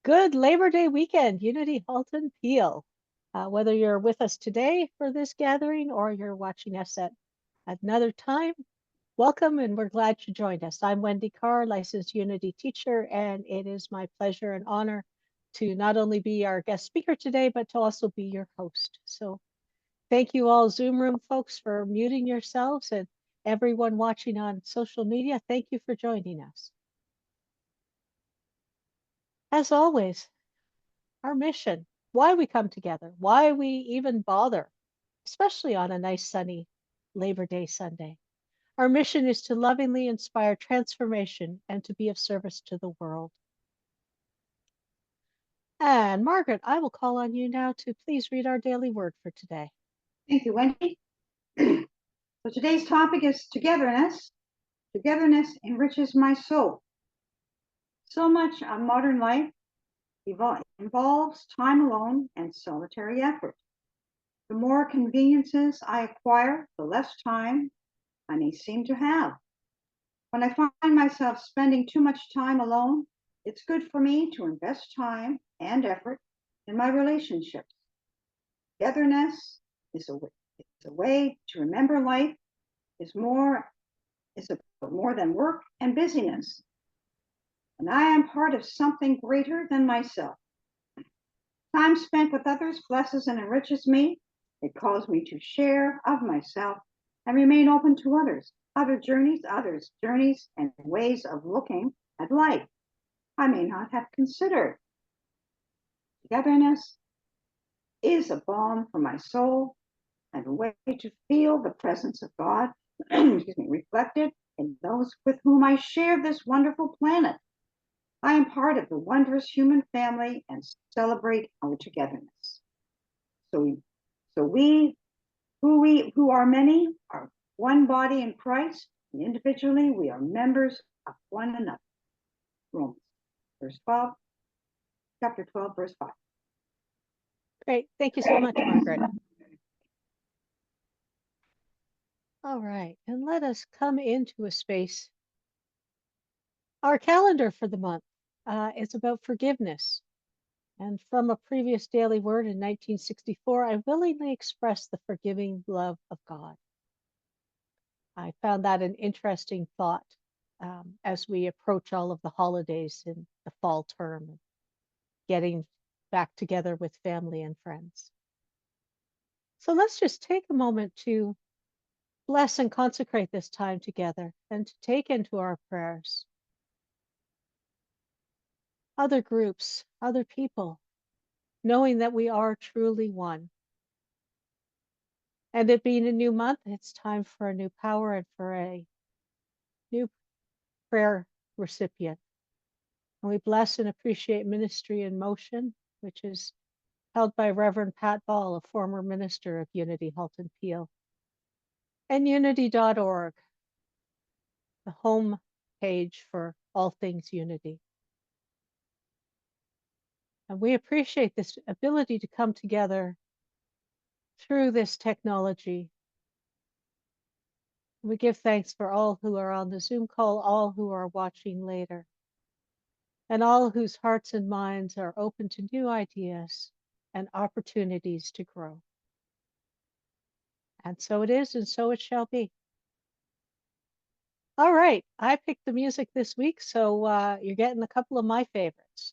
Good Labor Day weekend, Unity Halton Peel. Whether you're with us today for this gathering or you're watching us at another time, welcome and we're glad you joined us. I'm Wendy Carr, licensed Unity teacher, and it is my pleasure and honor to not only be our guest speaker today, but to also be your host. So thank you all Zoom room folks for muting yourselves, and everyone watching on social media, thank you for joining us. As always, our mission, why we come together, why we even bother, especially on a nice sunny Labor Day Sunday. Our mission is to lovingly inspire transformation and to be of service to the world. And Margaret, I will call on you now to please read our daily word for today. Thank you, Wendy. So today's topic is togetherness. Togetherness enriches my soul. So much of modern life involves time alone and solitary effort. The more conveniences I acquire, the less time I may seem to have. When I find myself spending too much time alone, it's good for me to invest time and effort in my relationships. Togetherness is a way to remember life is about more than work and busyness. And I am part of something greater than myself. Time spent with others blesses and enriches me. It calls me to share of myself and remain open to others' journeys, and ways of looking at life I may not have considered. Togetherness is a balm for my soul and a way to feel the presence of God reflected in those with whom I share this wonderful planet. I am part of the wondrous human family and celebrate our togetherness. So we who are many are one body in Christ, and individually we are members of one another. Romans, chapter 12, verse 5. Great, thank you so much, Margaret. All right, and let us come into a space. Our calendar for the month is about forgiveness. And from a previous daily word in 1964, I willingly expressed the forgiving love of God. I found that an interesting thought as we approach all of the holidays in the fall term, and getting back together with family and friends. So let's just take a moment to bless and consecrate this time together and to take into our prayers other groups, other people, knowing that we are truly one. And it being a new month, it's time for a new power and for a new prayer recipient. And we bless and appreciate Ministry in Motion, which is held by Reverend Pat Ball, a former minister of Unity Halton Peel, and unity.org, the home page for all things Unity. And we appreciate this ability to come together through this technology. We give thanks for all who are on the Zoom call, all who are watching later, and all whose hearts and minds are open to new ideas and opportunities to grow. And so it is, and so it shall be. All right, I picked the music this week, so you're getting a couple of my favorites.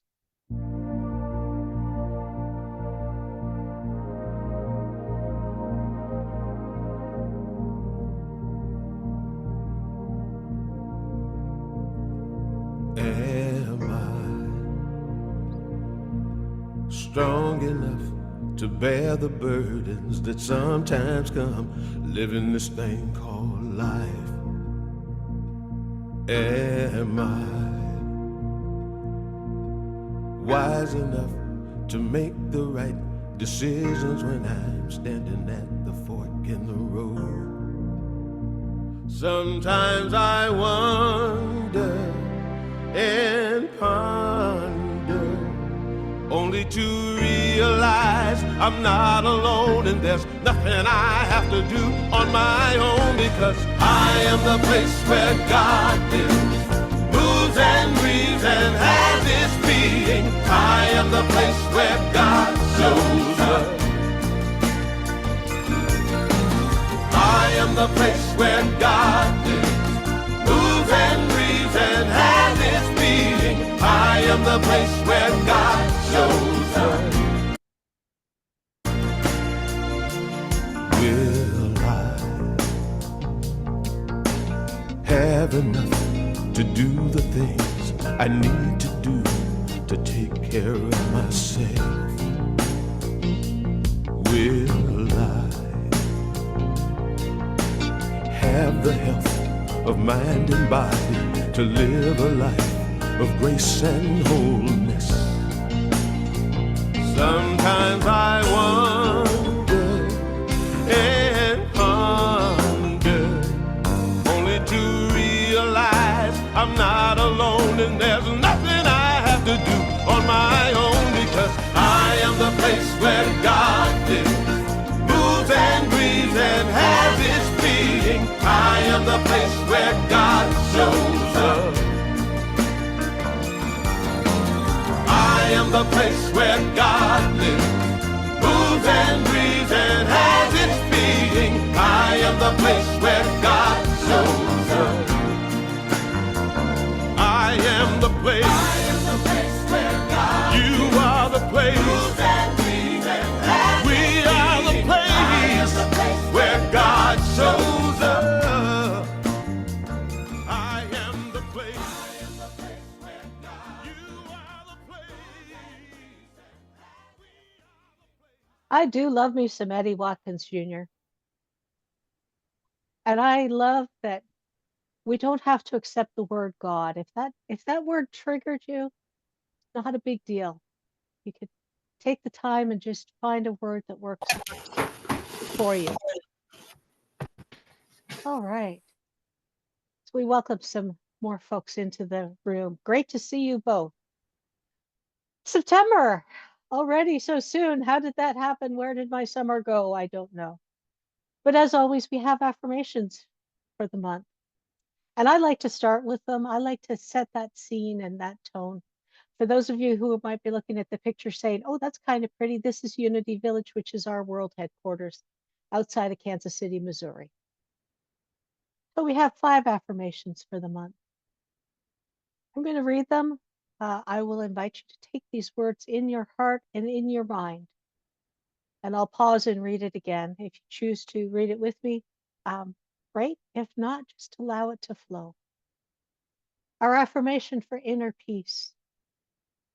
Am I strong enough to bear the burdens that sometimes come living this thing called life? Am I wise enough to make the right decisions when I'm standing at the fork in the road? Sometimes I wonder and ponder, only to realize I'm not alone and there's nothing I have to do on my own, because I am the place where God lives, moves and breathes and has its being. I place where God shows up. I am the place where God lives, moves and breathes and has its being. I am the place where God shows up. Will I have enough to do the things I need to do to take care of myself? Will I have the health of mind and body to live a life of grace and wholeness? Sometimes I wonder and ponder, only to realize I'm not alone and there's nothing I have to do on my own, because I am the place where God lives, moves and breathes and has its being. I am the place where God shows up. I am the place where God lives, moves and breathes and has its being. I am the place where God shows up. I am the place. I am the place where God. You are the place. Moves and breathes and has we are the place where God shows up. I am the place. I am the place where God. You are the place. I do love me some Eddie Watkins Jr. And I love that we don't have to accept the word God. If that word triggered you, not a big deal. You could take the time and just find a word that works for you. All right. So we welcome some more folks into the room. Great to see you both. September already so soon. How did that happen? Where did my summer go? I don't know. But as always, we have affirmations for the month. And I like to start with them. I like to set that scene and that tone. For those of you who might be looking at the picture saying, oh, that's kind of pretty. This is Unity Village, which is our world headquarters outside of Kansas City, Missouri. So we have 5 affirmations for the month. I'm going to read them. I will invite you to take these words in your heart and in your mind. And I'll pause and read it again. If you choose to read it with me, great. If not, just allow it to flow. Our affirmation for inner peace.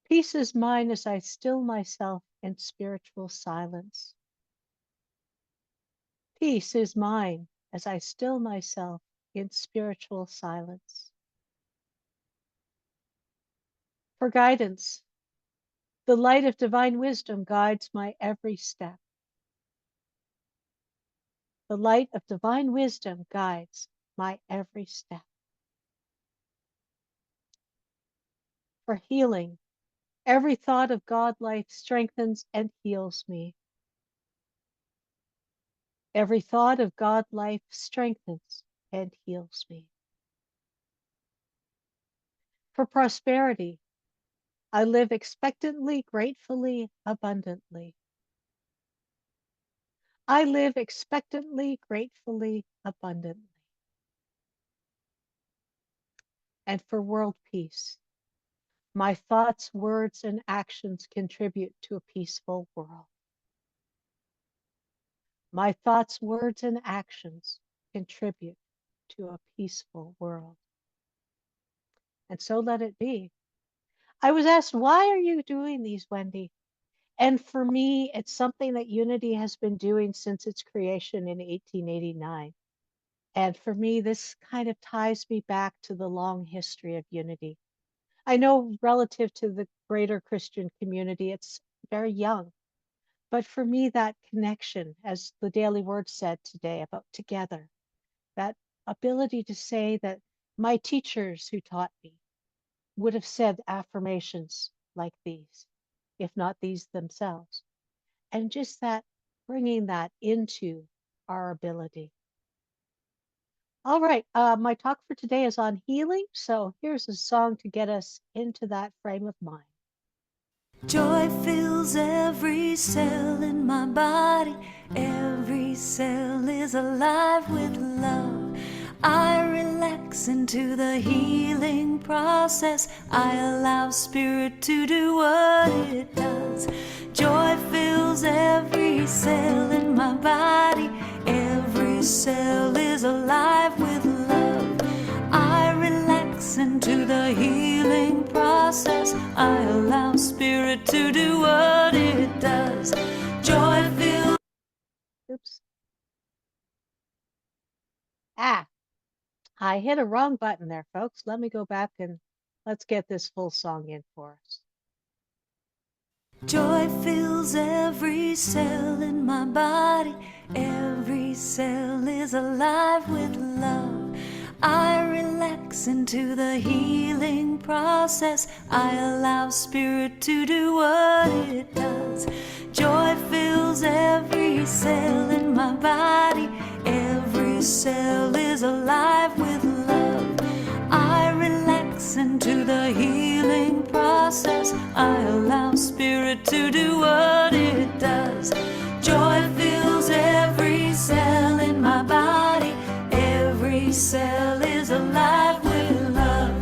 Peace is mine as I still myself in spiritual silence. Peace is mine as I still myself in spiritual silence. For guidance, the light of divine wisdom guides my every step. The light of divine wisdom guides my every step. For healing, every thought of God life strengthens and heals me. Every thought of God life strengthens and heals me. For prosperity, I live expectantly, gratefully, abundantly. I live expectantly, gratefully, abundantly. And for world peace, my thoughts, words, and actions contribute to a peaceful world. My thoughts, words, and actions contribute to a peaceful world. And so let it be. I was asked, why are you doing these, Wendy? And for me, it's something that Unity has been doing since its creation in 1889. And for me, this kind of ties me back to the long history of Unity. I know relative to the greater Christian community, it's very young. But for me, that connection, as the Daily Word said today about together, that ability to say that my teachers who taught me would have said affirmations like these, if not these themselves. And just that, bringing that into our ability. All right, my talk for today is on healing. So here's a song to get us into that frame of mind. Joy fills every cell in my body. Every cell is alive with love. I relax into the healing process. I allow Spirit to do what it does. Joy fills every cell in my body. Every cell is alive with love. I relax into the healing process. I allow Spirit to do what it does. Joy fills. Oops. I hit a wrong button there, folks. Let me go back and let's get this full song in for us. Joy fills every cell in my body. Every cell is alive with love. I relax into the healing process. I allow Spirit to do what it does. Joy fills every cell in my body. Every cell is alive with love. I relax into the healing process. I allow Spirit to do what it does. Joy fills every cell in my body. Every cell is alive with love.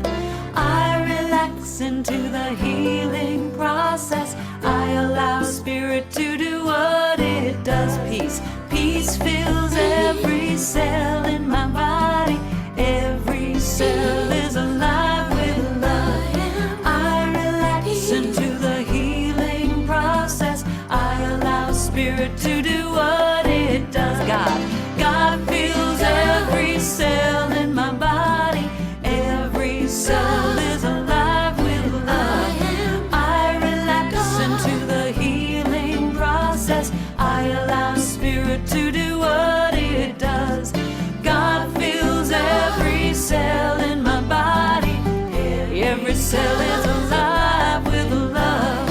I relax into the healing process. I allow Spirit to do what it does. Peace fills every cell in my body. Every cell is alive with love. I relax into the healing process. I allow Spirit to do what it does. God fills every cell in my body. Every cell is alive with love. I relax into the healing process. I allow Spirit to do what it does. God fills every cell in my body. Every cell is alive with love.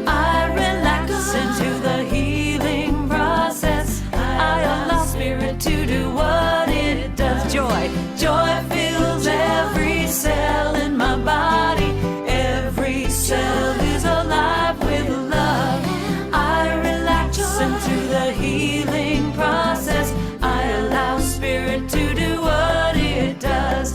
I relax into the healing process. I allow Spirit to do what it does. Joy fills every cell in my body. Every cell is alive with love. I relax into the healing process. I allow Spirit to do what it does.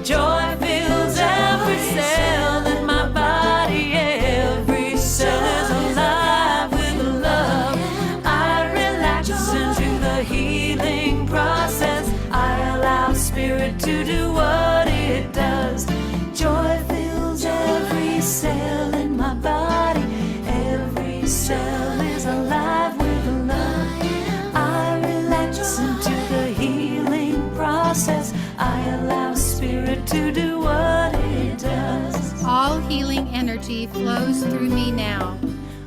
Joy fills every cell in my body. Every cell is alive with love. I relax into the healing process. I allow Spirit to do what it does. Joy fills every cell in my body. Every cell is alive with love. I relax into the healing process. I allow Spirit to do what it does. All healing energy flows through me now.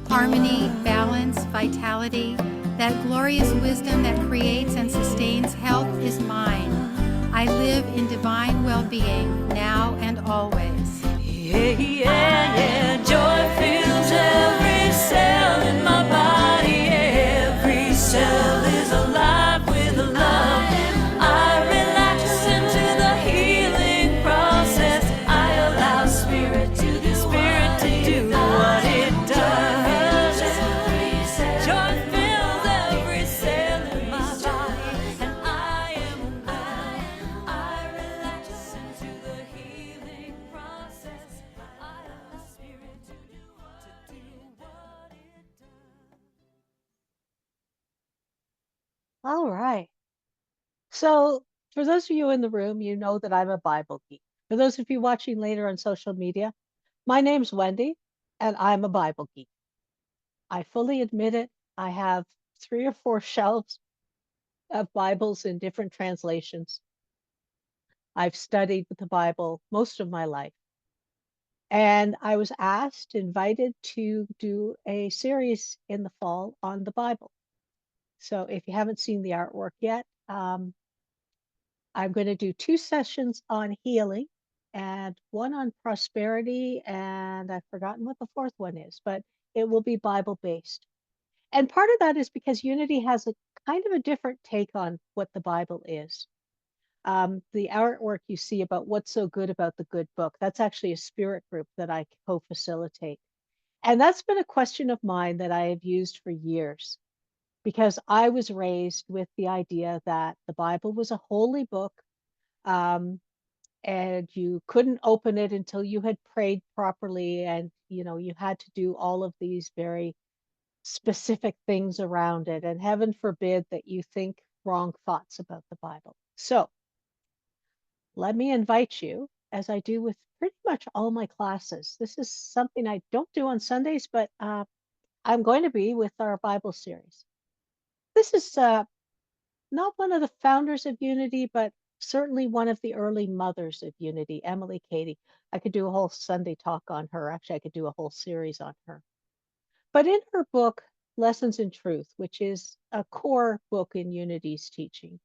Harmony, balance, vitality, that glorious wisdom that creates and sustains health is mine. I live in divine well-being now and always. Joy fills every cell in my body. Every cell is alive with love. I relax into the healing process. I allow Spirit to do what it does. Joy fills every cell in my body, and I am well. I relax into the healing process. I allow Spirit to do what it does. All right. So, for those of you in the room, you know that I'm a Bible geek. For those of you watching later on social media, my name's Wendy, and I'm a Bible geek. I fully admit it. I have 3 or 4 shelves of Bibles in different translations. I've studied the Bible most of my life. And I was invited to do a series in the fall on the Bible. So if you haven't seen the artwork yet, I'm going to do 2 sessions on healing and one on prosperity, and I've forgotten what the 4th one is, but it will be Bible based. And part of that is because Unity has a kind of a different take on what the Bible is. The artwork you see about what's so good about the good book, that's actually a spirit group that I co-facilitate. And that's been a question of mine that I have used for years because I was raised with the idea that the Bible was a holy book, um, and you couldn't open it until you had prayed properly, and you had to do all of these very specific things around it, and heaven forbid that you think wrong thoughts about the Bible. So let me invite you, as I do with pretty much all my classes. This is something I don't do on Sundays, but I'm going to be with our Bible series. This is not one of the founders of Unity, but certainly one of the early mothers of Unity, Emily Cady. I could do a whole Sunday talk on her. Actually, I could do a whole series on her. But in her book, Lessons in Truth, which is a core book in Unity's teachings,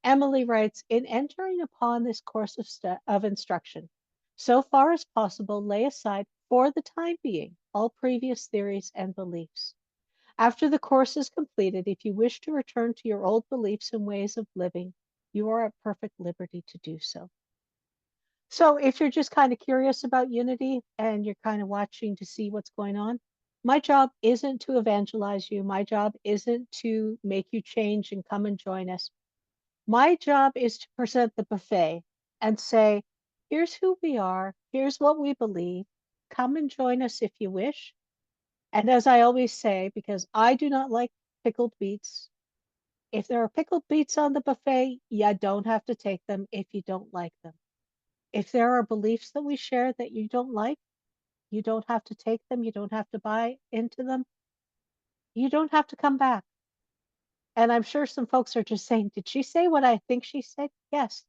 Emily writes, in entering upon this course of instruction, so far as possible, lay aside for the time being all previous theories and beliefs. After the course is completed, if you wish to return to your old beliefs and ways of living, you are at perfect liberty to do so. So if you're just kind of curious about Unity and you're kind of watching to see what's going on, my job isn't to evangelize you. My job isn't to make you change and come and join us. My job is to present the buffet and say, here's who we are, here's what we believe. Come and join us if you wish. And as I always say, because I do not like pickled beets, if there are pickled beets on the buffet, you don't have to take them if you don't like them. If there are beliefs that we share that you don't like, you don't have to take them. You don't have to buy into them. You don't have to come back. And I'm sure some folks are just saying, did she say what I think she said? Yes,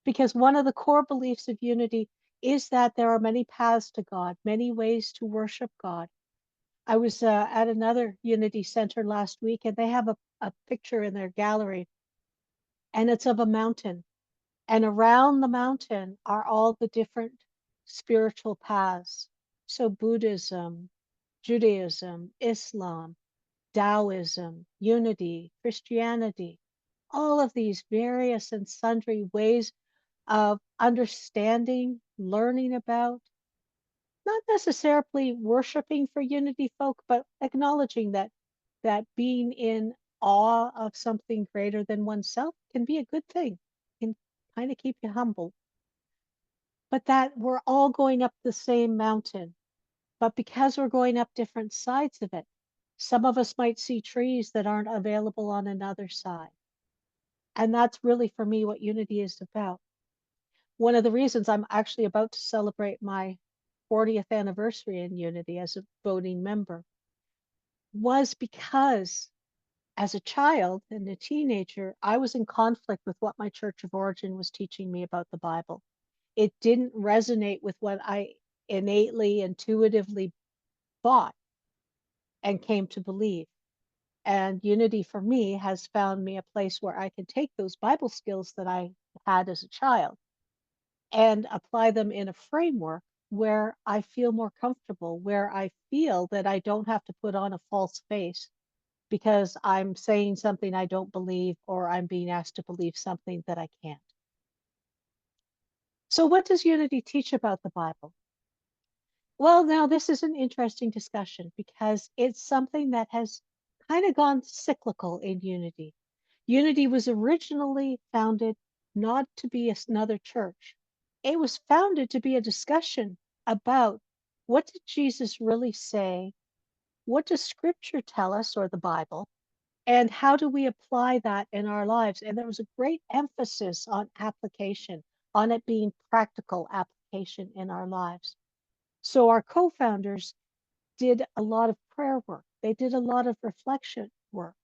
because one of the core beliefs of Unity is that there are many paths to God, many ways to worship God. I was at another Unity Center last week, and they have a picture in their gallery, and it's of a mountain. And around the mountain are all the different spiritual paths. So Buddhism, Judaism, Islam, Taoism, Unity, Christianity, all of these various and sundry ways of understanding, learning about, not necessarily worshiping for Unity folk, but acknowledging that being in awe of something greater than oneself can be a good thing, can kind of keep you humble. But that we're all going up the same mountain, but because we're going up different sides of it, some of us might see trees that aren't available on another side. And that's really for me what Unity is about. One of the reasons I'm actually about to celebrate my 40th anniversary in Unity as a voting member was because as a child and a teenager, I was in conflict with what my church of origin was teaching me about the Bible. It didn't resonate with what I innately, intuitively thought and came to believe. And Unity for me has found me a place where I can take those Bible skills that I had as a child and apply them in a framework where I feel more comfortable, where I feel that I don't have to put on a false face because I'm saying something I don't believe or I'm being asked to believe something that I can't. So, what does Unity teach about the Bible? Well, now this is an interesting discussion because it's something that has kind of gone cyclical in Unity. Unity was originally founded not to be another church. It was founded to be a discussion about what did Jesus really say? What does scripture tell us, or the Bible? And how do we apply that in our lives? And there was a great emphasis on application, on it being practical application in our lives. So our co-founders did a lot of prayer work. They did a lot of reflection work.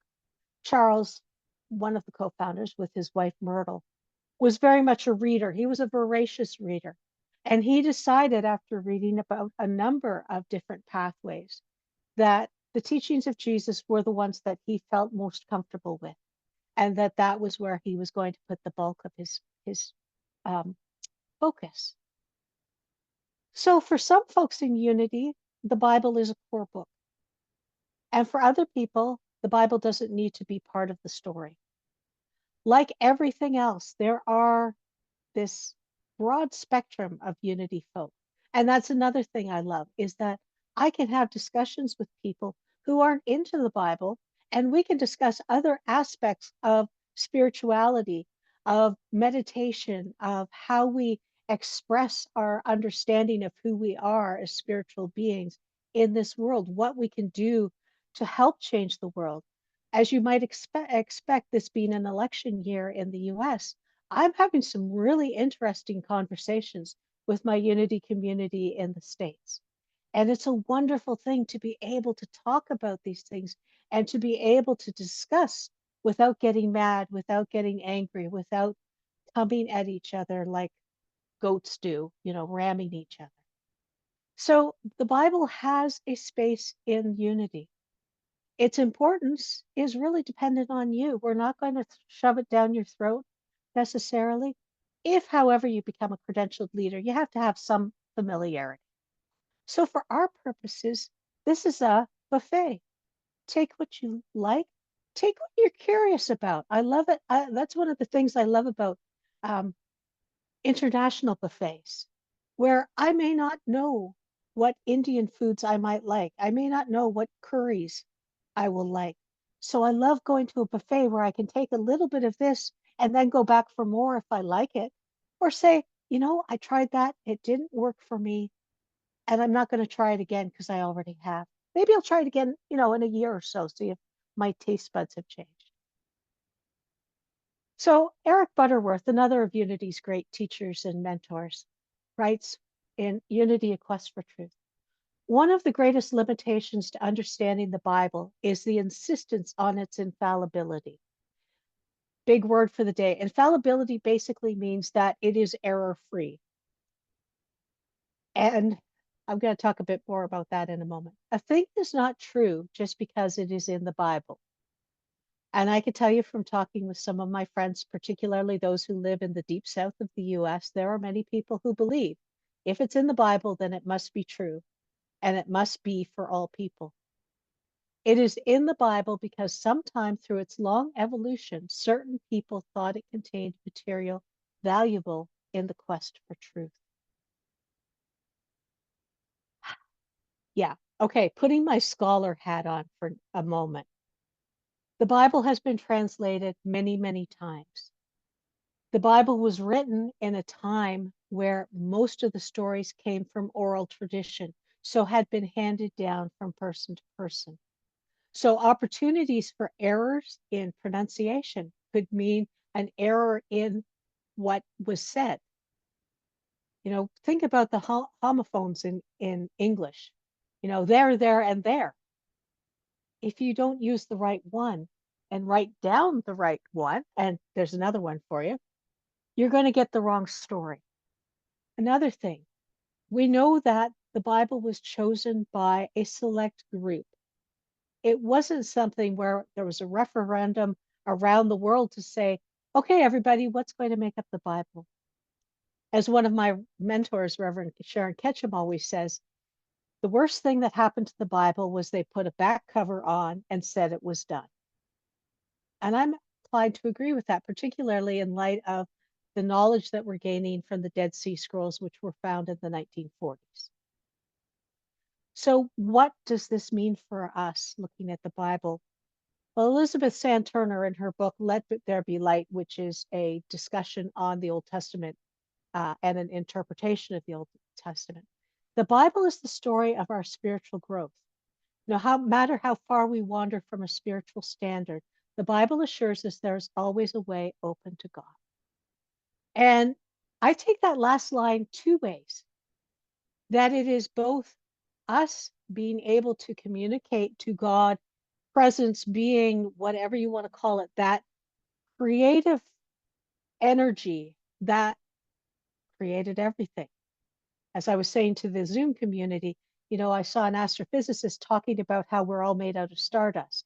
Charles, one of the co-founders with his wife Myrtle, was very much a reader. He was a voracious reader. And he decided after reading about a number of different pathways that the teachings of Jesus were the ones that he felt most comfortable with, and that was where he was going to put the bulk of his focus. So for some folks in Unity, the Bible is a core book. And for other people, the Bible doesn't need to be part of the story. Like everything else, there are this broad spectrum of Unity folk. And that's another thing I love is that I can have discussions with people who aren't into the Bible, and we can discuss other aspects of spirituality, of meditation, of how we express our understanding of who we are as spiritual beings in this world, what we can do to help change the world. As you might expect, this being an election year in the US, I'm having some really interesting conversations with my Unity community in the States. And it's a wonderful thing to be able to talk about these things and to be able to discuss without getting mad, without getting angry, without coming at each other like goats do, ramming each other. So the Bible has a space in unity. Its importance is really dependent on you. We're not going to shove it down your throat necessarily. If, however, you become a credentialed leader, you have to have some familiarity. So for our purposes, this is a buffet. Take what you like, take what you're curious about. I love it. That's one of the things I love about um, international buffets, where I may not know what Indian foods I might like. I may not know what curries I will like. So I love going to a buffet where I can take a little bit of this and then go back for more if I like it. Or say, I tried that, it didn't work for me, and I'm not going to try it again because I already have. Maybe I'll try it again, in a year or so, see if my taste buds have changed. So Eric Butterworth, another of Unity's great teachers and mentors, writes in Unity, A Quest for Truth. One of the greatest limitations to understanding the Bible is the insistence on its infallibility. Big word for the day. Infallibility basically means that it is error-free. And I'm going to talk a bit more about that in a moment. A thing is not true just because it is in the Bible. And I can tell you from talking with some of my friends, particularly those who live in the deep south of the US, there are many people who believe if it's in the Bible, then it must be true, and it must be for all people. It is in the Bible because sometime through its long evolution, certain people thought it contained material valuable in the quest for truth. Yeah. Okay. Putting my scholar hat on for a moment. The Bible has been translated many, many times. The Bible was written in a time where most of the stories came from oral tradition, so had been handed down from person to person. So opportunities for errors in pronunciation could mean an error in what was said. Think about the homophones in English. There, and there. If you don't use the right one and write down the right one, and there's another one for you, you're going to get the wrong story. Another thing, we know that the Bible was chosen by a select group. It wasn't something where there was a referendum around the world to say, okay, everybody, what's going to make up the Bible? As one of my mentors, Reverend Sharon Ketchum, always says, the worst thing that happened to the Bible was they put a back cover on and said it was done. And I'm inclined to agree with that, particularly in light of the knowledge that we're gaining from the Dead Sea Scrolls, which were found in the 1940s. So what does this mean for us looking at the Bible? Well, Elizabeth Sand Turner, in her book, Let There Be Light, which is a discussion on the Old Testament and an interpretation of the Old Testament. The Bible is the story of our spiritual growth. No matter how far we wander from a spiritual standard, the Bible assures us there's always a way open to God. And I take that last line two ways, that it is both us being able to communicate to God, presence, being, whatever you want to call it, that creative energy that created everything. As I was saying to the Zoom community, I saw an astrophysicist talking about how we're all made out of stardust,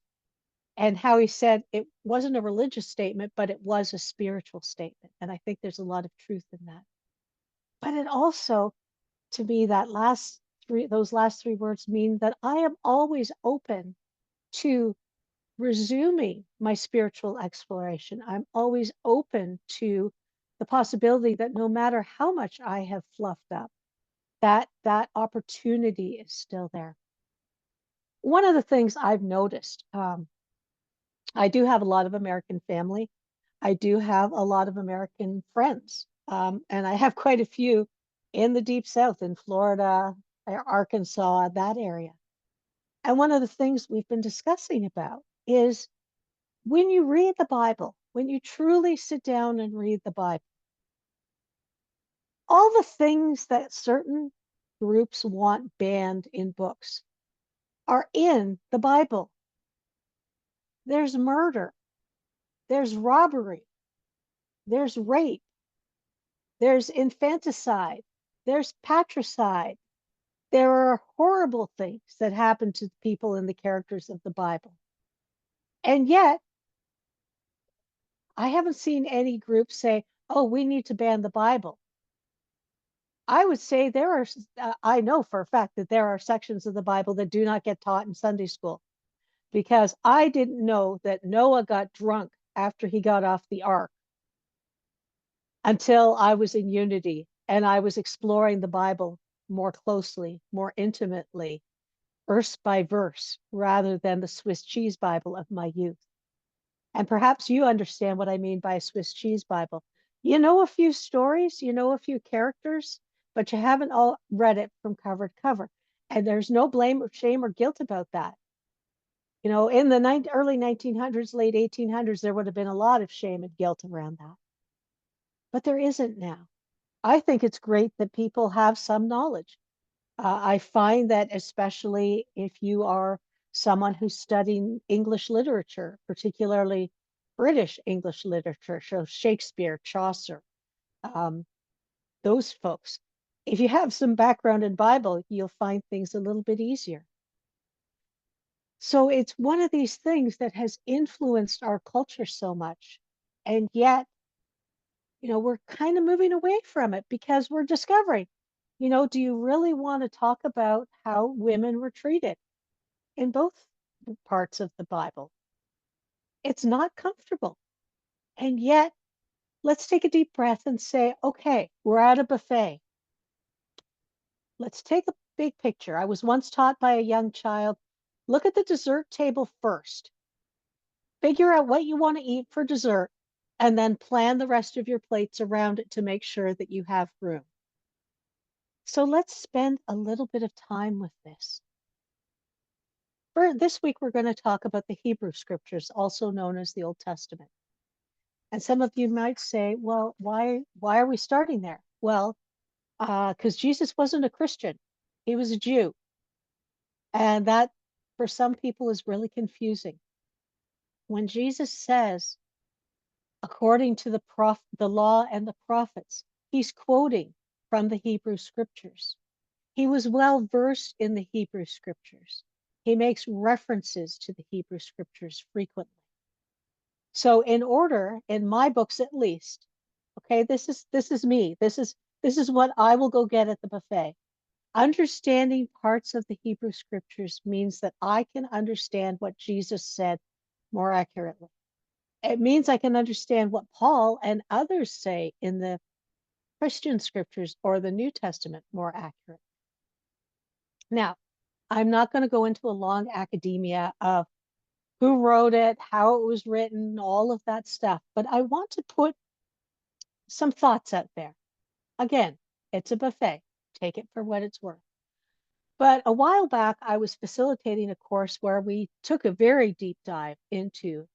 and how he said it wasn't a religious statement, but it was a spiritual statement. And I think there's a lot of truth in that. But it also, to me, those last three words mean that I am always open to resuming my spiritual exploration. I'm always open to the possibility that no matter how much I have fluffed up, that opportunity is still there. One of the things I've noticed, I do have a lot of American family. I do have a lot of American friends, and I have quite a few in the deep South, in Florida, Arkansas, that area. And one of the things we've been discussing about is when you read the Bible, when you truly sit down and read the Bible, all the things that certain groups want banned in books are in the Bible. There's murder, there's robbery, there's rape, there's infanticide, there's patricide. There are horrible things that happen to people in the characters of the Bible. And yet, I haven't seen any group say, oh, we need to ban the Bible. I would say I know for a fact that there are sections of the Bible that do not get taught in Sunday school, because I didn't know that Noah got drunk after he got off the ark until I was in Unity and I was exploring the Bible more closely, more intimately, verse by verse, rather than the Swiss cheese Bible of my youth. And perhaps you understand what I mean by a Swiss cheese Bible. You know a few stories, you know a few characters, but you haven't all read it from cover to cover. And there's no blame or shame or guilt about that. You know, in the early 1900s, late 1800s, there would have been a lot of shame and guilt around that. But there isn't now. I think it's great that people have some knowledge. I find that especially if you are someone who's studying English literature, particularly British English literature, so Shakespeare, Chaucer, those folks, if you have some background in Bible, you'll find things a little bit easier. So it's one of these things that has influenced our culture so much. And yet, you know, we're kind of moving away from it because we're discovering, you know, do you really want to talk about how women were treated in both parts of the Bible? It's not comfortable. And yet, let's take a deep breath and say, okay, we're at a buffet. Let's take a big picture. I was once taught by a young child, look at the dessert table first. Figure out what you want to eat for dessert, and then plan the rest of your plates around it to make sure that you have room. So let's spend a little bit of time with this. For this week, we're going to talk about the Hebrew scriptures, also known as the Old Testament. And some of you might say, well, why are we starting there? Well, because Jesus wasn't a Christian. He was a Jew. And that, for some people, is really confusing. When Jesus says, according to the law and the prophets, he's quoting from the Hebrew scriptures. He was well versed in the Hebrew scriptures. He makes references to the Hebrew scriptures frequently. So in my books at least, okay, this is me. This is what I will go get at the buffet. Understanding parts of the Hebrew scriptures means that I can understand what Jesus said more accurately. It means I can understand what Paul and others say in the Christian scriptures or the New Testament more accurately. Now, I'm not going to go into a long academia of who wrote it, how it was written, all of that stuff, but I want to put some thoughts out there. Again, it's a buffet. Take it for what it's worth. But a while back, I was facilitating a course where we took a very deep dive into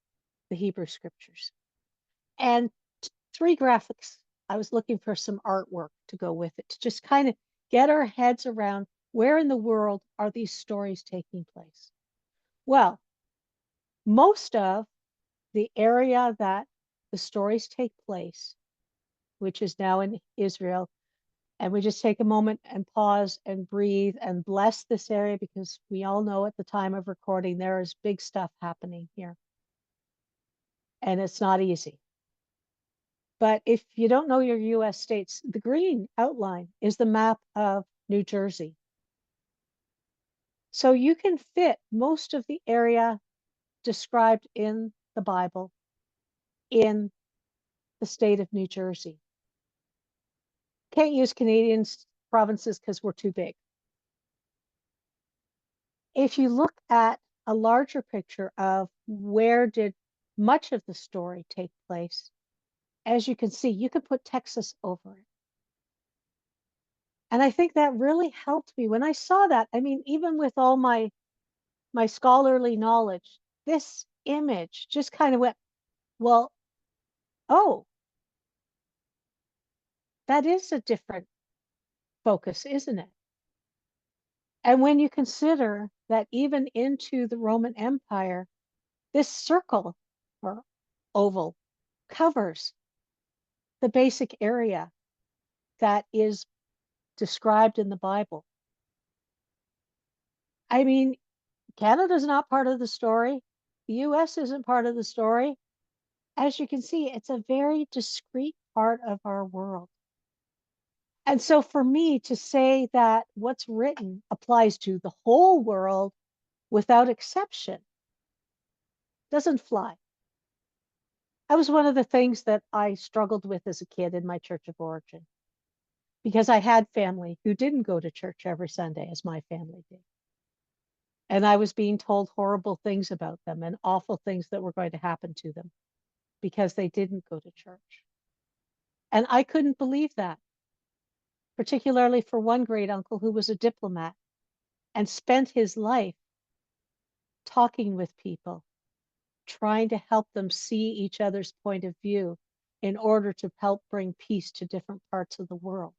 the Hebrew scriptures. And 3 graphics, I was looking for some artwork to go with it, to just kind of get our heads around where in the world are these stories taking place. Well, most of the area that the stories take place, which is now in Israel, and we just take a moment and pause and breathe and bless this area, because we all know at the time of recording, there is big stuff happening here. And it's not easy. But if you don't know your US states, the green outline is the map of New Jersey. So you can fit most of the area described in the Bible in the state of New Jersey. Can't use Canadian provinces because we're too big. If you look at a larger picture of where did much of the story take place, as you can see, you could put Texas over it. And I think that really helped me when I saw that. I mean, even with all my scholarly knowledge, this image just kind of went, well, oh, that is a different focus, isn't it? And when you consider that even into the Roman Empire, this circle or oval covers the basic area that is described in the Bible. I mean, Canada's not part of the story. The US isn't part of the story. As you can see, it's a very discrete part of our world. And so for me to say that what's written applies to the whole world without exception doesn't fly. That was one of the things that I struggled with as a kid in my church of origin, because I had family who didn't go to church every Sunday as my family did. And I was being told horrible things about them and awful things that were going to happen to them because they didn't go to church. And I couldn't believe that, particularly for one great uncle who was a diplomat and spent his life talking with people, trying to help them see each other's point of view in order to help bring peace to different parts of the world.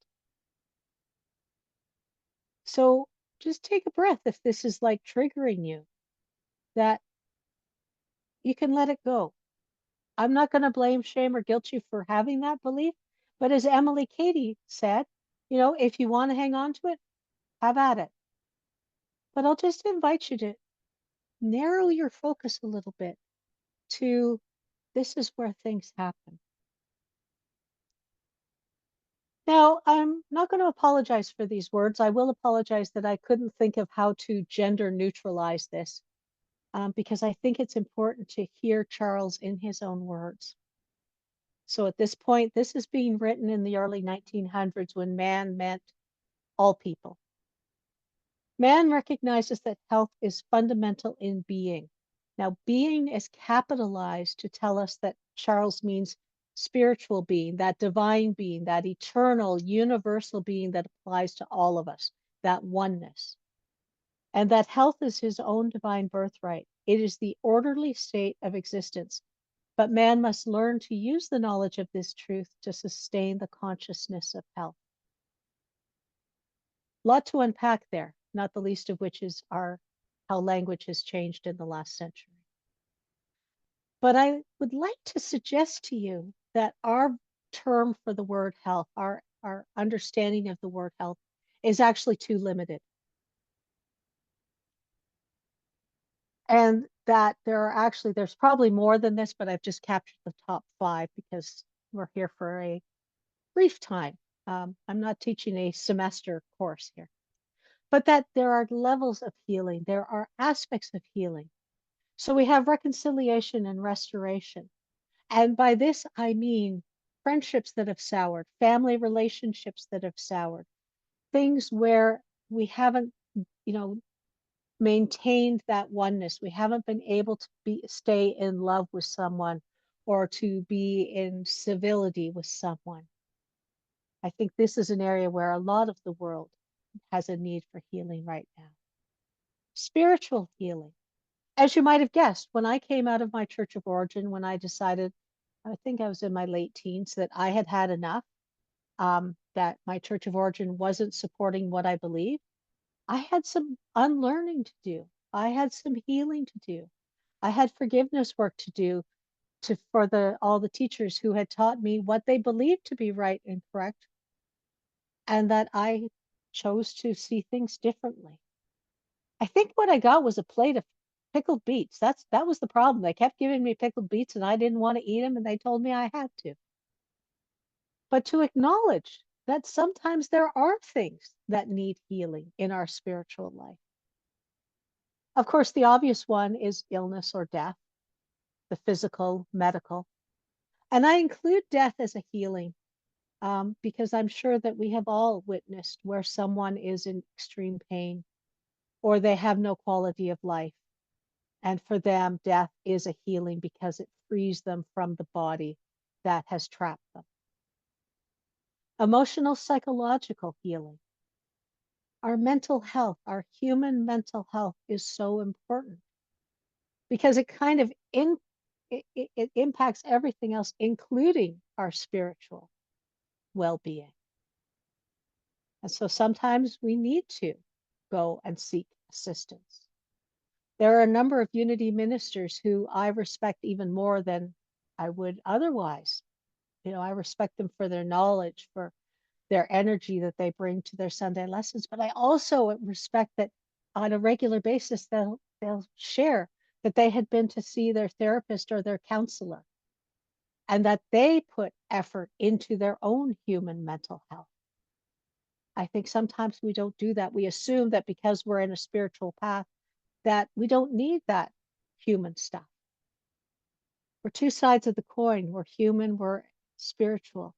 So just take a breath if this is like triggering you, that you can let it go. I'm not going to blame, shame, or guilt you for having that belief. But as Emily Cady said, you know, if you want to hang on to it, have at it. But I'll just invite you to narrow your focus a little bit to this is where things happen. Now, I'm not going to apologize for these words. I will apologize that I couldn't think of how to gender neutralize this, because I think it's important to hear Charles in his own words. So at this point, this is being written in the early 1900s when man meant all people. Man recognizes that health is fundamental in being. Now, being is capitalized to tell us that Charles means spiritual being, that divine being, that eternal, universal being that applies to all of us, that oneness. And that health is his own divine birthright. It is the orderly state of existence. But man must learn to use the knowledge of this truth to sustain the consciousness of health. A lot to unpack there, not the least of which is how language has changed in the last century. But I would like to suggest to you that our term for the word health, our understanding of the word health, is actually too limited. And that there's probably more than this, but I've just captured the top 5 because we're here for a brief time. I'm not teaching a semester course here, but that there are levels of healing. There are aspects of healing. So we have reconciliation and restoration. And by this, I mean friendships that have soured, family relationships that have soured, things where we haven't, maintained that oneness. We haven't been able to stay in love with someone or to be in civility with someone. I think this is an area where a lot of the world has a need for healing right now. Spiritual healing. As you might have guessed, when I came out of my church of origin, when I decided, I think I was in my late teens, that I had had enough, that my church of origin wasn't supporting what I believed, I had some unlearning to do. I had some healing to do. I had forgiveness work to do for all the teachers who had taught me what they believed to be right and correct, and that I chose to see things differently. I think what I got was a plate of pickled beets. That was the problem. They kept giving me pickled beets and I didn't want to eat them, and they told me I had to. But to acknowledge that sometimes there are things that need healing in our spiritual life. Of course, the obvious one is illness or death, the physical, medical. And I include death as a healing because I'm sure that we have all witnessed where someone is in extreme pain or they have no quality of life. And for them, death is a healing because it frees them from the body that has trapped them. Emotional, psychological healing. Our mental health, our human mental health is so important because it kind of it impacts everything else, including our spiritual well-being. And so sometimes we need to go and seek assistance. There are a number of Unity ministers who I respect even more than I would otherwise. I respect them for their knowledge, for their energy that they bring to their Sunday lessons, but I also respect that on a regular basis they'll share that they had been to see their therapist or their counselor and that they put effort into their own human mental health. I think sometimes we don't do that. We assume that because we're in a spiritual path that we don't need that human stuff. We're two sides of the coin. We're human, we're spiritual.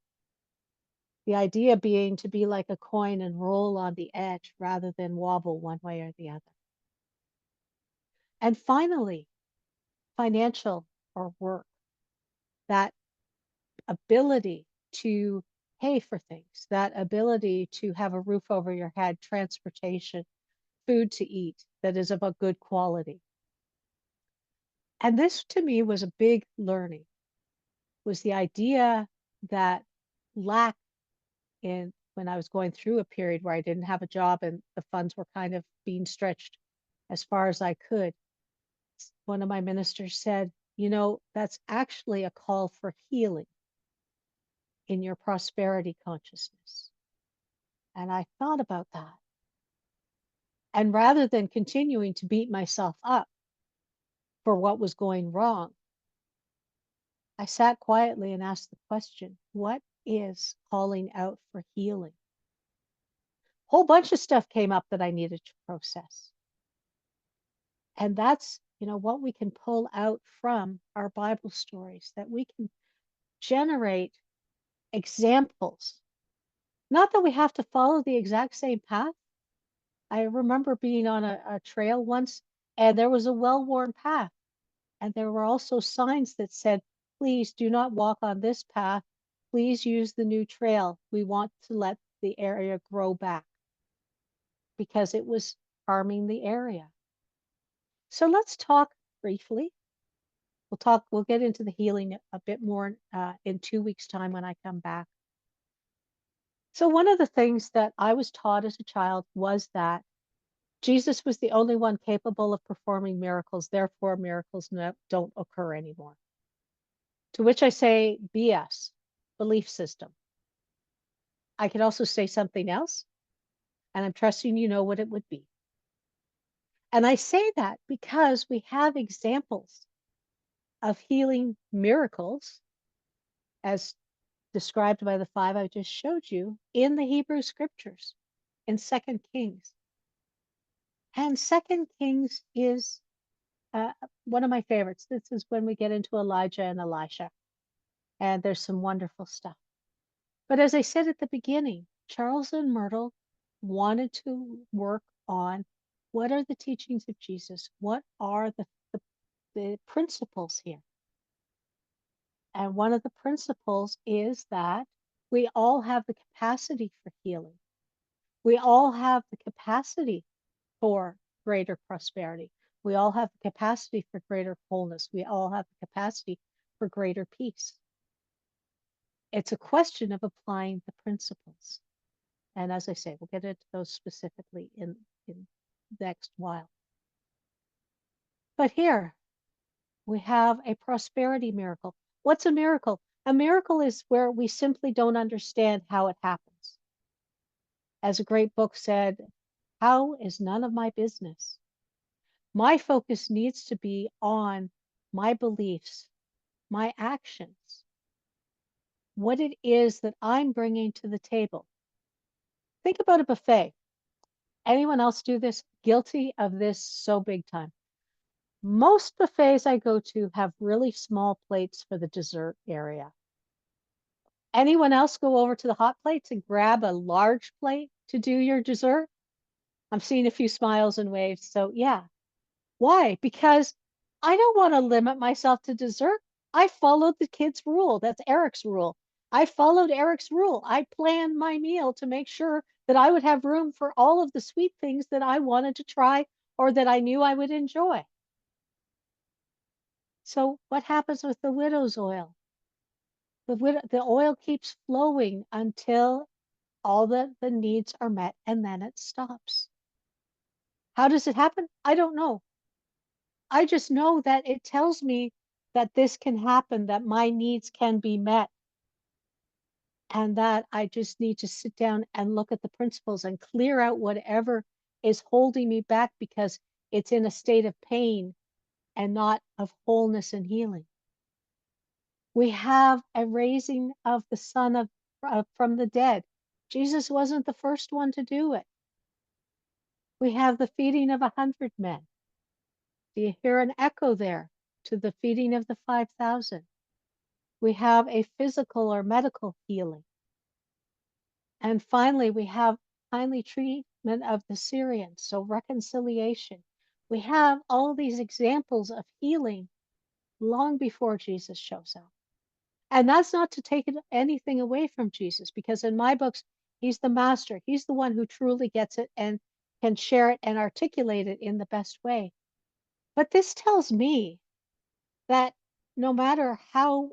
The idea being to be like a coin and roll on the edge rather than wobble one way or the other. And finally, financial or work, that ability to pay for things, that ability to have a roof over your head, transportation, food to eat that is of a good quality. And this to me was a big learning, was the idea that lack in when I was going through a period where I didn't have a job and the funds were kind of being stretched as far as I could. One of my ministers said, that's actually a call for healing in your prosperity consciousness. And I thought about that. And rather than continuing to beat myself up for what was going wrong, I sat quietly and asked the question, what is calling out for healing? Whole bunch of stuff came up that I needed to process. And that's, what we can pull out from our Bible stories, that we can generate examples. Not that we have to follow the exact same path. I remember being on a trail once and there was a well-worn path. And there were also signs that said, please do not walk on this path. Please use the new trail. We want to let the area grow back because it was harming the area. So let's talk briefly. We'll get into the healing a bit more in 2 weeks' time when I come back. So one of the things that I was taught as a child was that Jesus was the only one capable of performing miracles, therefore miracles don't occur anymore. To which I say, BS, belief system. I could also say something else, and I'm trusting you know what it would be. And I say that because we have examples of healing miracles, as described by the 5 I just showed you, in the Hebrew scriptures, in 2 Kings. And 2 Kings is one of my favorites. This is when we get into Elijah and Elisha. And there's some wonderful stuff. But as I said at the beginning, Charles and Myrtle wanted to work on what are the teachings of Jesus? What are the principles here? And one of the principles is that we all have the capacity for healing. We all have the capacity for greater prosperity. We all have the capacity for greater wholeness. We all have the capacity for greater peace. It's a question of applying the principles. And as I say, we'll get into those specifically in the next while. But here we have a prosperity miracle. What's a miracle? A miracle is where we simply don't understand how it happens. As a great book said, how is none of my business? My focus needs to be on my beliefs, my actions, what it is that I'm bringing to the table. Think about a buffet. Anyone else do this? Guilty of this so big time. Most buffets I go to have really small plates for the dessert area. Anyone else go over to the hot plates and grab a large plate to do your dessert? I'm seeing a few smiles and waves. So yeah. Why? Because I don't want to limit myself to dessert. I followed the kid's rule. That's Eric's rule. I followed Eric's rule. I planned my meal to make sure that I would have room for all of the sweet things that I wanted to try or that I knew I would enjoy. So what happens with the widow's oil? The oil keeps flowing until all the needs are met and then it stops. How does it happen? I don't know. I just know that it tells me that this can happen, that my needs can be met, and that I just need to sit down and look at the principles and clear out whatever is holding me back because it's in a state of pain and not of wholeness and healing. We have a raising of the son of from the dead. Jesus wasn't the first one to do it. We have the feeding of 100 men. Do you hear an echo there to the feeding of the 5,000? We have a physical or medical healing. And finally, we have timely treatment of the Syrians, so reconciliation. We have all these examples of healing long before Jesus shows up. And that's not to take anything away from Jesus, because in my books, he's the master. He's the one who truly gets it and can share it and articulate it in the best way. But this tells me that no matter how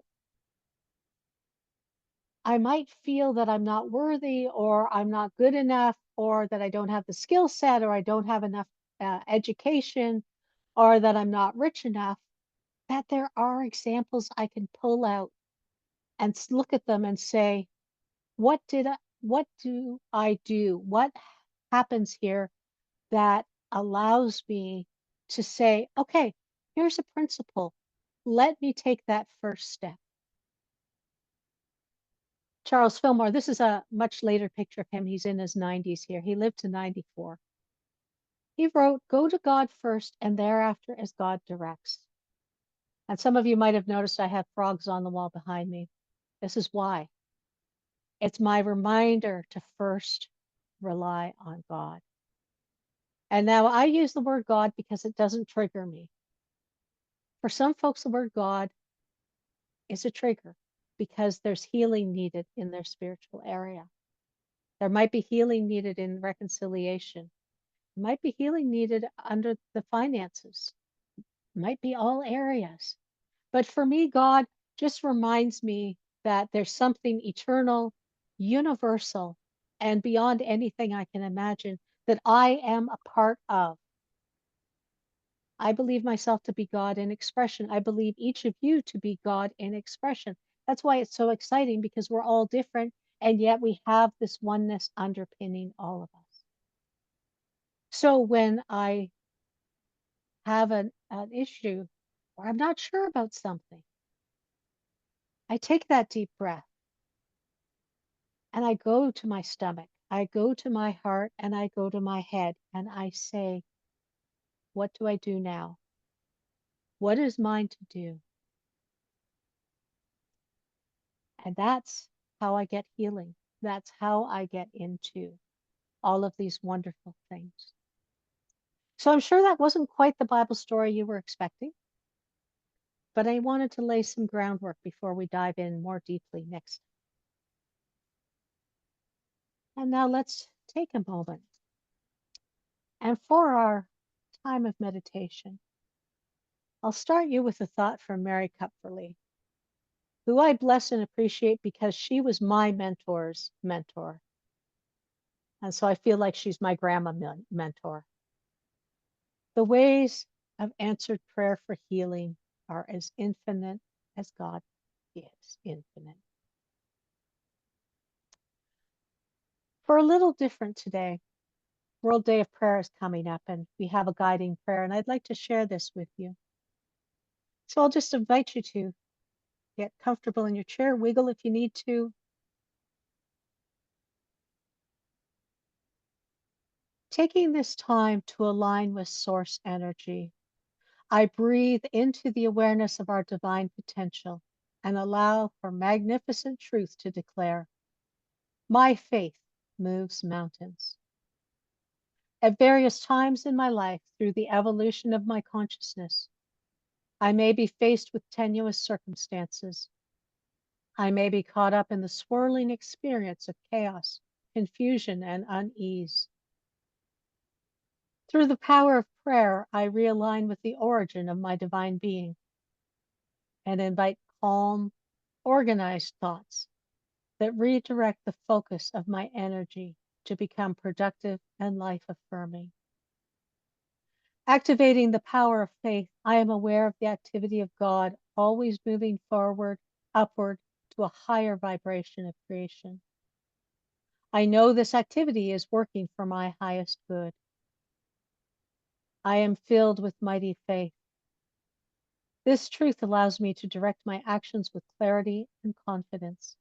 I might feel that I'm not worthy or I'm not good enough or that I don't have the skill set or I don't have enough education or that I'm not rich enough, that there are examples I can pull out and look at them and say, what do I do? What happens here that allows me to say, okay, here's a principle. Let me take that first step. Charles Fillmore, this is a much later picture of him. He's in his 90s here. He lived to 94. He wrote, go to God first and thereafter as God directs. And some of you might have noticed I have frogs on the wall behind me. This is why. It's my reminder to first rely on God. And now I use the word God because it doesn't trigger me. For some folks, the word God is a trigger because there's healing needed in their spiritual area. There might be healing needed in reconciliation. There might be healing needed under the finances. It might be all areas. But for me, God just reminds me that there's something eternal, universal, and beyond anything I can imagine that I am a part of. I believe myself to be God in expression. I believe each of you to be God in expression. That's why it's so exciting, because we're all different, and yet we have this oneness underpinning all of us. So when I have an issue or I'm not sure about something, I take that deep breath and I go to my stomach, I go to my heart, and I go to my head, and I say, what do I do now? What is mine to do? And that's how I get healing. That's how I get into all of these wonderful things. So I'm sure that wasn't quite the Bible story you were expecting, but I wanted to lay some groundwork before we dive in more deeply next. And now let's take a moment. And for our time of meditation, I'll start you with a thought from Mary Kupferle, who I bless and appreciate because she was my mentor's mentor. And so I feel like she's my grandma mentor. The ways of answered prayer for healing are as infinite as God is infinite. For a little different today, World Day of Prayer is coming up and we have a guiding prayer, and I'd like to share this with you. So I'll just invite you to get comfortable in your chair, wiggle if you need to. Taking this time to align with source energy, I breathe into the awareness of our divine potential and allow for magnificent truth to declare, my faith moves mountains. At various times in my life, through the evolution of my consciousness, I may be faced with tenuous circumstances. I may be caught up in the swirling experience of chaos, confusion, and unease. Through the power of prayer, I realign with the origin of my divine being and invite calm, organized thoughts that redirect the focus of my energy to become productive and life affirming. Activating the power of faith, I am aware of the activity of God, always moving forward, upward to a higher vibration of creation. I know this activity is working for my highest good. I am filled with mighty faith. This truth allows me to direct my actions with clarity and confidence.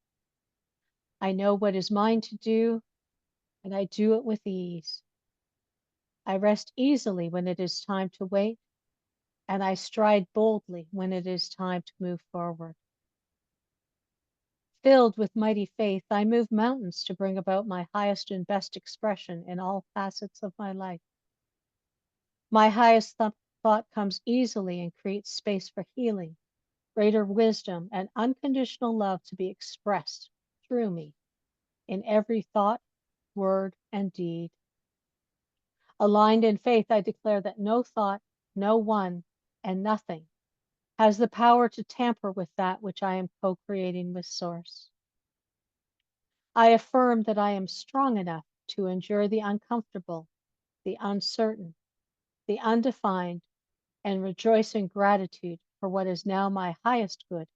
I know what is mine to do, and I do it with ease. I rest easily when it is time to wait, and I stride boldly when it is time to move forward. Filled with mighty faith, I move mountains to bring about my highest and best expression in all facets of my life. My highest thought comes easily and creates space for healing, greater wisdom, and unconditional love to be expressed through me in every thought, word, and deed. Aligned in faith, I declare that no thought, no one, and nothing has the power to tamper with that which I am co-creating with Source. I affirm that I am strong enough to endure the uncomfortable, the uncertain, the undefined, and rejoice in gratitude for what is now my highest good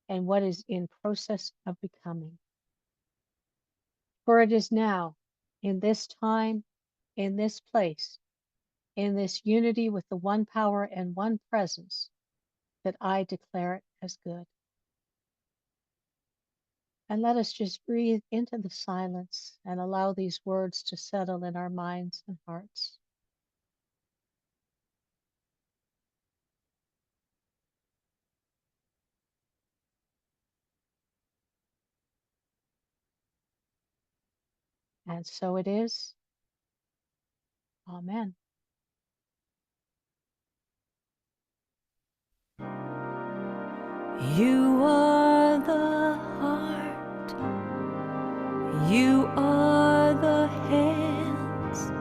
and what is in process of becoming. For it is now, in this time, in this place, in this unity with the one power and one presence, that I declare it as good. And let us just breathe into the silence and allow these words to settle in our minds and hearts. And so it is. Amen. You are the heart, you are the hands,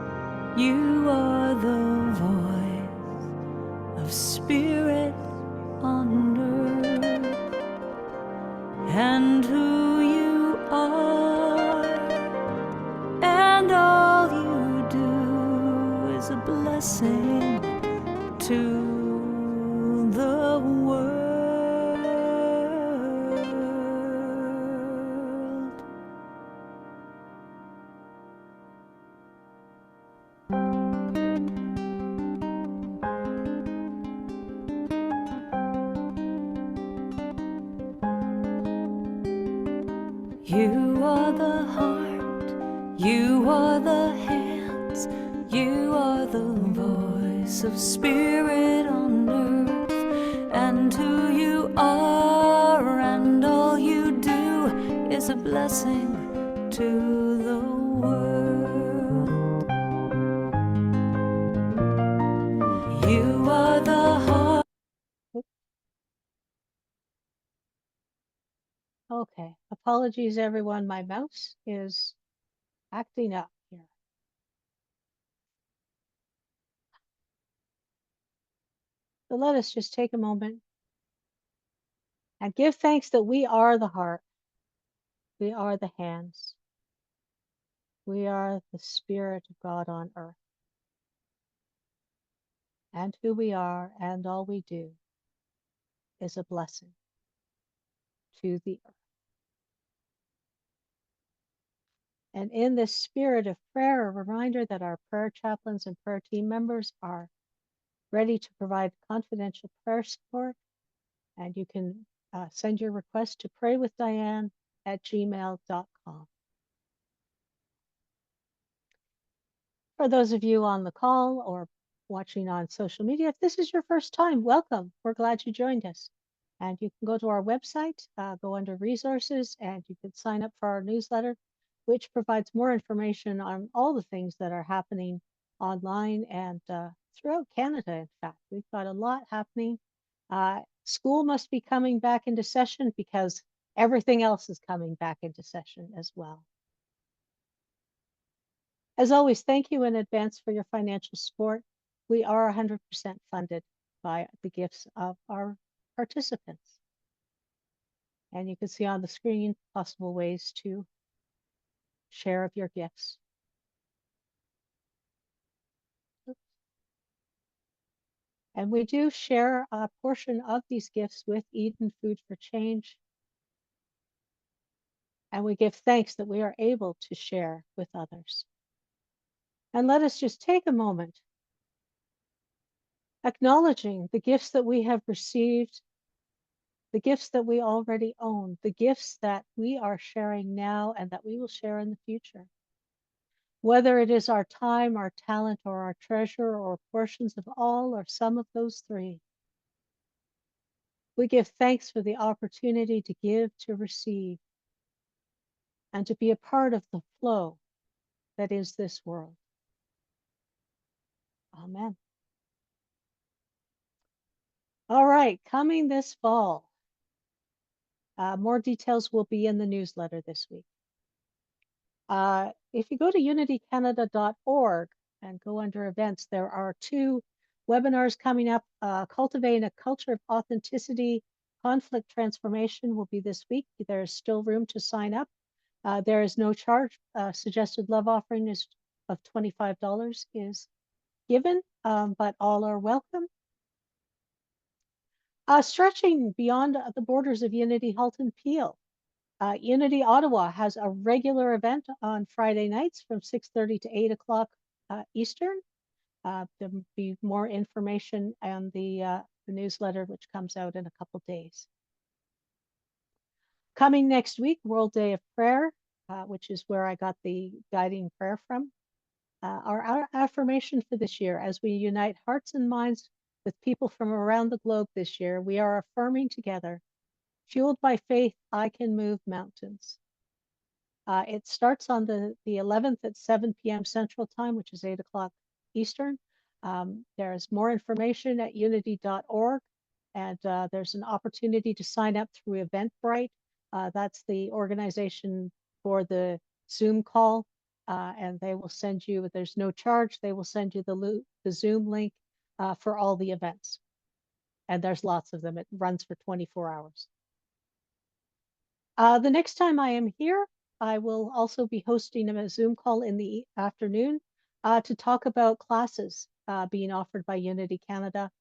you are the voice of spirit on earth, and who you are, and all you do is a blessing to the world. You are the heart, you are the hands, you are the voice of spirit on earth, and who you are and all you do is a blessing to the world. You are the heart. Okay, apologies everyone, my mouse is acting up here. So let us just take a moment and give thanks that we are the heart, we are the hands, we are the Spirit of God on earth. And who we are and all we do is a blessing to the earth. And in this spirit of prayer, a reminder that our prayer chaplains and prayer team members are ready to provide confidential prayer support. And you can send your request to praywithdiane@gmail.com. For those of you on the call or watching on social media, if this is your first time, welcome. We're glad you joined us. And you can go to our website, go under resources, and you can sign up for our newsletter, which provides more information on all the things that are happening online and throughout Canada. In fact, we've got a lot happening. School must be coming back into session because everything else is coming back into session as well. As always, thank you in advance for your financial support. We are 100% funded by the gifts of our participants. And you can see on the screen possible ways to share of your gifts. And we do share a portion of these gifts with Eden Food for Change. And we give thanks that we are able to share with others. And let us just take a moment acknowledging the gifts that we have received, the gifts that we already own, the gifts that we are sharing now and that we will share in the future. Whether it is our time, our talent, or our treasure, or portions of all or some of those three, we give thanks for the opportunity to give, to receive, and to be a part of the flow that is this world. Amen. All right, coming this fall. More details will be in the newsletter this week. If you go to unitycanada.org and go under events, there are 2 webinars coming up. Cultivating a Culture of Authenticity, Conflict Transformation will be this week. There's still room to sign up. There is no charge. Suggested love offering is of $25 is given, but all are welcome. Stretching beyond the borders of Unity Halton Peel. Unity Ottawa has a regular event on Friday nights from 6:30 to 8 o'clock Eastern. There will be more information on the newsletter, which comes out in a couple days. Coming next week, World Day of Prayer, which is where I got the guiding prayer from. Our affirmation for this year, as we unite hearts and minds with people from around the globe this year, we are affirming together, fueled by faith, I can move mountains. It starts on the 11th at 7 p.m. Central Time, which is 8 o'clock Eastern. There's more information at unity.org, and there's an opportunity to sign up through Eventbrite. That's the organization for the Zoom call, and they will send you, there's no charge, they will send you the Zoom link for all the events. And there's lots of them. It runs for 24 hours. The next time I am here, I will also be hosting a Zoom call in the afternoon to talk about classes being offered by Unity Canada.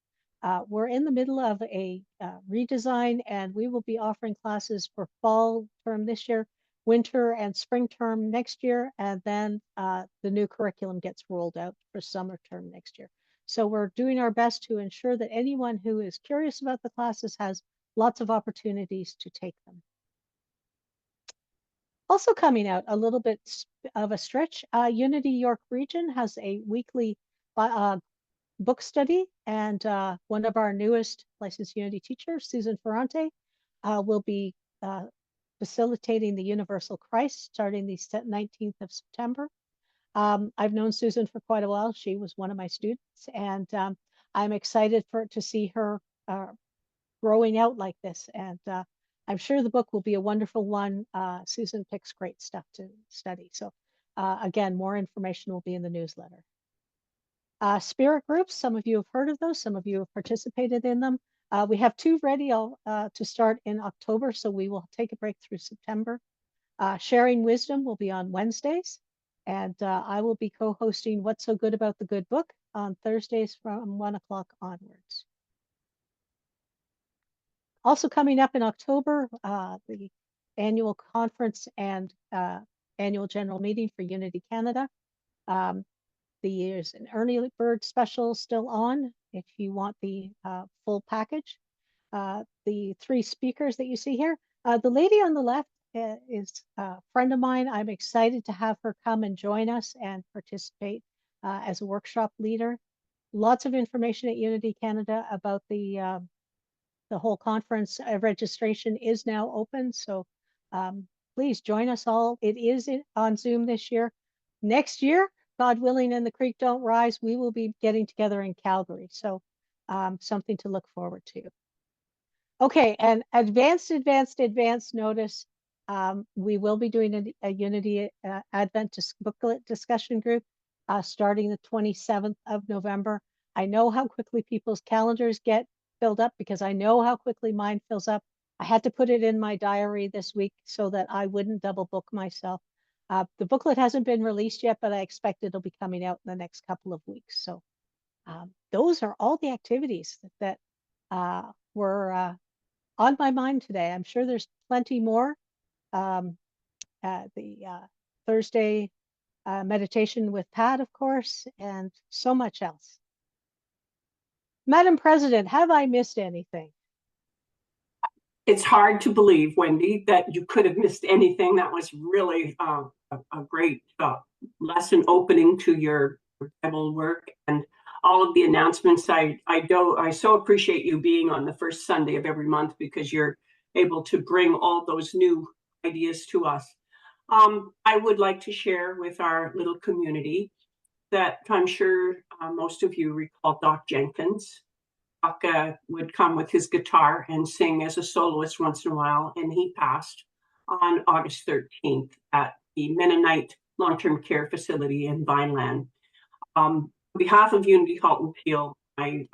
We're in the middle of a redesign, and we will be offering classes for fall term this year, winter and spring term next year, and then the new curriculum gets rolled out for summer term next year. So we're doing our best to ensure that anyone who is curious about the classes has lots of opportunities to take them. Also coming out a little bit of a stretch, Unity York Region has a weekly book study, and one of our newest licensed Unity teachers, Susan Ferrante, will be facilitating the Universal Christ starting the 19th of September. I've known Susan for quite a while. She was one of my students, and I'm excited to see her growing out like this. And I'm sure the book will be a wonderful one. Susan picks great stuff to study. So again, more information will be in the newsletter. Spirit groups, some of you have heard of those, some of you have participated in them. We have 2 ready to start in October, so we will take a break through September. Sharing Wisdom will be on Wednesdays, and I will be co-hosting What's So Good About the Good Book on Thursdays from 1 o'clock onwards. Also coming up in October, the annual conference and annual general meeting for Unity Canada. There's an early bird special still on if you want the full package. The 3 speakers that you see here, the lady on the left is a friend of mine. I'm excited to have her come and join us and participate as a workshop leader. Lots of information at Unity Canada about the the whole conference registration is now open. So please join us all. It is on Zoom this year. Next year, God willing, and the creek don't rise, we will be getting together in Calgary. So something to look forward to. Okay, and advanced notice. We will be doing a Unity Advent booklet discussion group starting the 27th of November. I know how quickly people's calendars get filled up because I know how quickly mine fills up. I had to put it in my diary this week so that I wouldn't double book myself. The booklet hasn't been released yet, but I expect it'll be coming out in the next couple of weeks. So those are all the activities that were on my mind today. I'm sure there's plenty more. The Thursday meditation with Pat, of course, and so much else. Madam President, have I missed anything? It's hard to believe, Wendy, that you could have missed anything. That was really a great lesson opening to your Bible work and all of the announcements. I so appreciate you being on the first Sunday of every month because you're able to bring all those new ideas to us. I would like to share with our little community that I'm sure most of you recall Doc Jenkins. Doc would come with his guitar and sing as a soloist once in a while, and he passed on August 13th at the Mennonite Long-Term Care Facility in Vineland. On behalf of Unity Halton Peel, I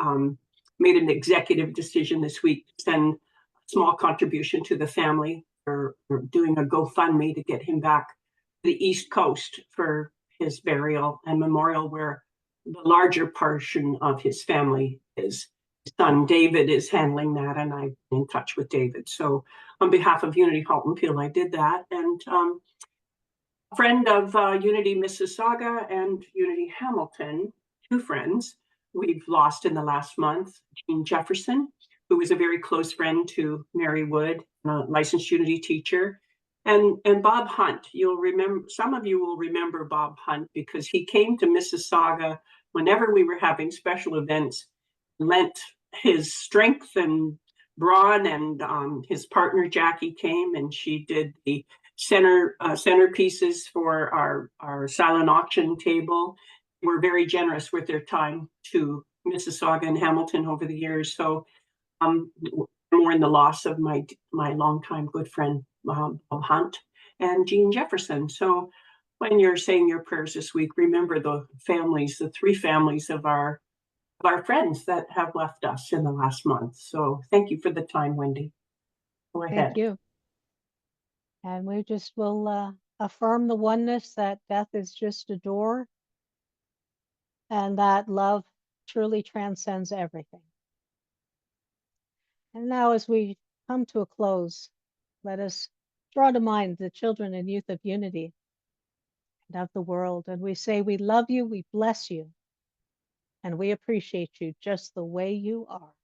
made an executive decision this week to send a small contribution to the family for doing a GoFundMe to get him back to the East Coast for his burial and memorial, where the larger portion of his family is. His son David is handling that, and I'm in touch with David. So on behalf of Unity Halton Peel, I did that. And a friend of Unity Mississauga and Unity Hamilton, two friends we've lost in the last month, Jean Jefferson, who was a very close friend to Mary Wood, a licensed Unity teacher, and Bob Hunt. You'll remember, some of you will remember Bob Hunt because he came to Mississauga whenever we were having special events, lent his strength and brawn, and his partner Jackie came and she did the centerpieces for our silent auction table. We're very generous with their time to Mississauga and Hamilton over the years. So more in the loss of my longtime good friend Bob Hunt and Jean Jefferson. So when you're saying your prayers this week, remember the families, the three families of our friends that have left us in the last month. So thank you for the time, Wendy. Go ahead. Thank you. And we just will affirm the oneness that death is just a door and that love truly transcends everything. And now as we come to a close, let us draw to mind the children and youth of Unity and of the world. And we say, we love you, we bless you, and we appreciate you just the way you are.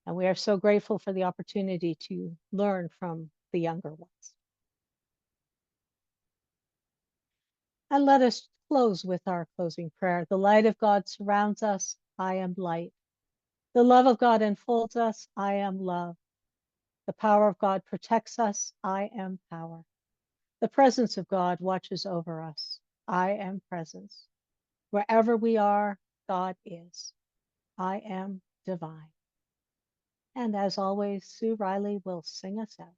And we are so grateful for the opportunity to learn from the younger ones. And let us close with our closing prayer. The light of God surrounds us. I am light. The love of God enfolds us. I am love. The power of God protects us. I am power. The presence of God watches over us. I am presence. Wherever we are, God is. I am divine. And as always, Sue Riley will sing us out.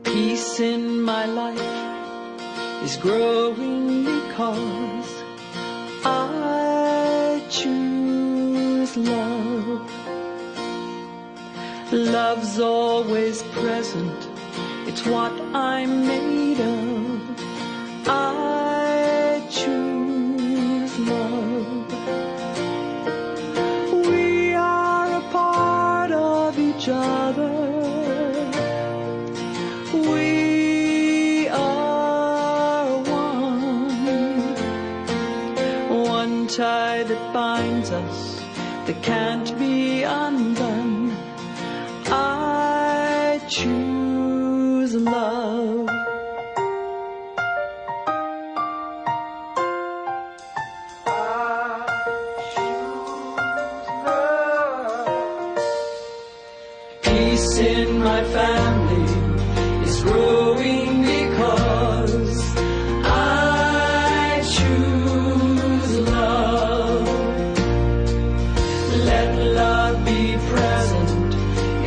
Peace in my life is growing because I choose love. Love's always present, it's what I'm made of. I choose love. We are a part of each other. We are one tie that binds us, that can't be undone. I choose love. Peace in my family is growing because I choose love. Let love be present,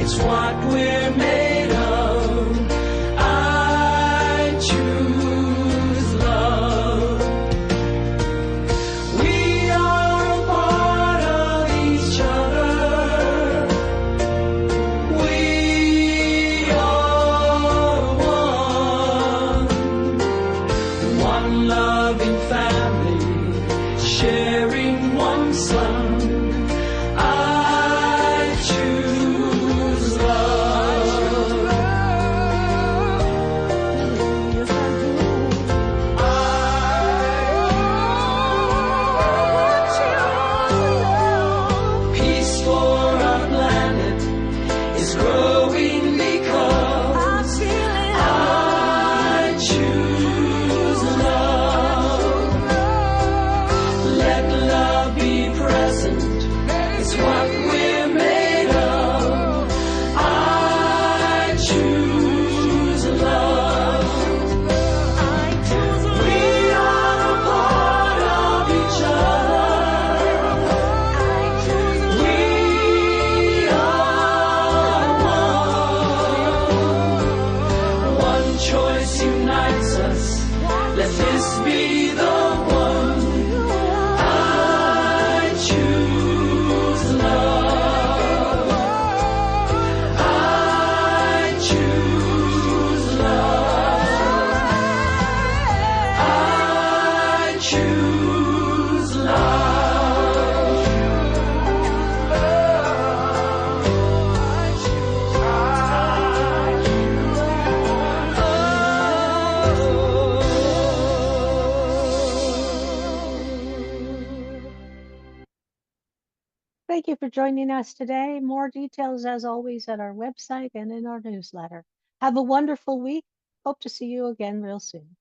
it's what we're made of. I choose love. We are a part of each other. We are one loving family, sharing one sun. I choose love. Yes, I do. Peace for our planet is growing because I choose love. Let love be present, it's what we're made of. I choose love. We are a part of each other. We are one choice unites us. Let this be the one. I choose love. I choose love. I choose love. Thank you for joining us today. More details, as always, at our website and in our newsletter. Have a wonderful week. Hope to see you again real soon.